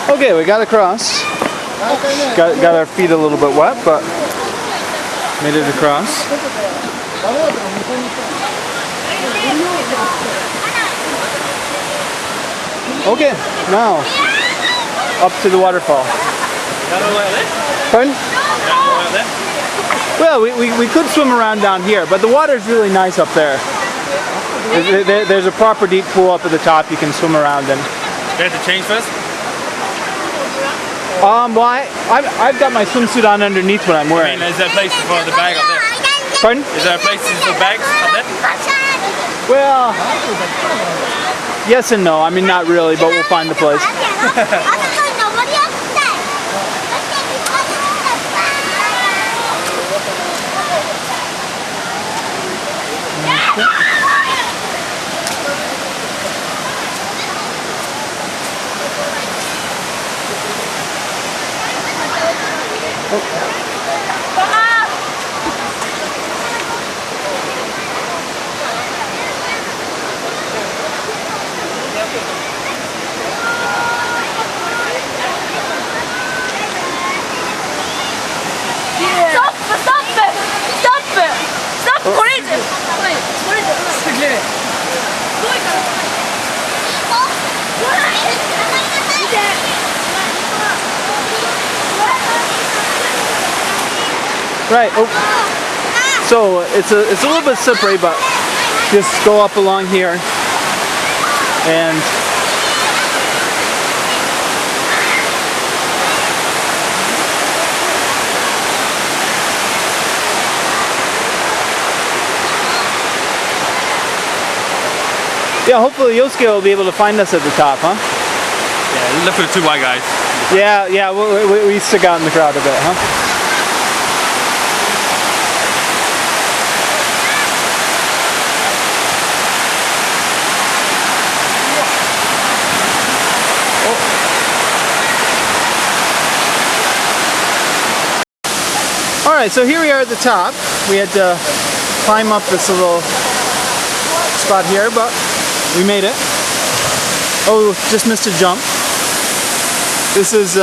Okay, we got across. Got our feet a little bit wet, but made it across. Okay, now up to the waterfall. Pardon? Well, we could swim around down here, but the water's really nice up there. There's a proper deep pool up at the top you can swim around in. Do you have to change first? Well, I've got my swimsuit on underneath what I'm wearing. I mean, is there places for the bag up there? Pardon? Is there places for bags up there? Well, yes and no. I mean, not really, but we'll find a place. Right. Oh. So it's a little bit slippery, but just go up along here and yeah, hopefully Yosuke will be able to find us at the top, huh? Yeah, look for the two white guys. Yeah, we stick out in the crowd a bit, huh? Alright, so here we are at the top. We had to climb up this little spot here, but we made it. Oh, just missed a jump. This is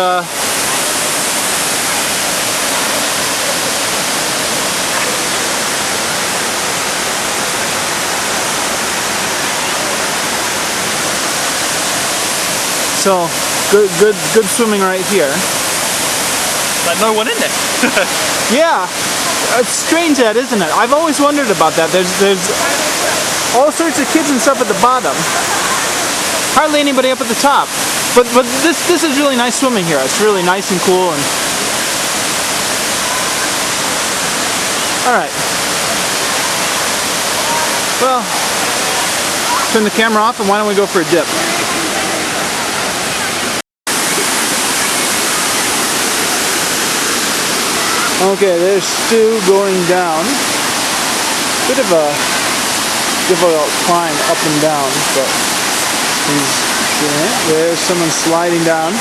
so good swimming right here. Like no one in there. Yeah, it's strange that, isn't it? I've always wondered about that. There's all sorts of kids and stuff at the bottom. Hardly anybody up at the top. But this is really nice swimming here. It's really nice and cool and alright. Well, turn the camera off and why don't we go for a dip? Okay, there's Stu going down. Bit of a difficult climb up and down, but he's doing it. There's someone sliding down.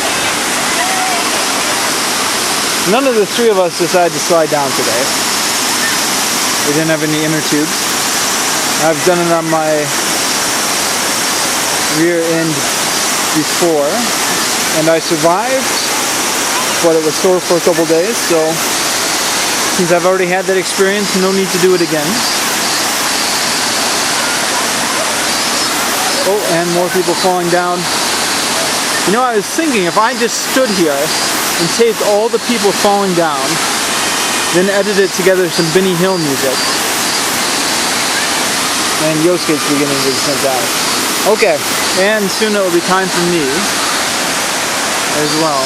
None of the three of us decided to slide down today. We didn't have any inner tubes. I've done it on my rear end before, and I survived, but it was sore for a couple days, so since I've already had that experience, no need to do it again. Oh, and more people falling down. You know, I was thinking if I just stood here and taped all the people falling down, then edited together some Benny Hill music, and Yosuke's beginning to descend down. Okay, and soon it will be time for me as well.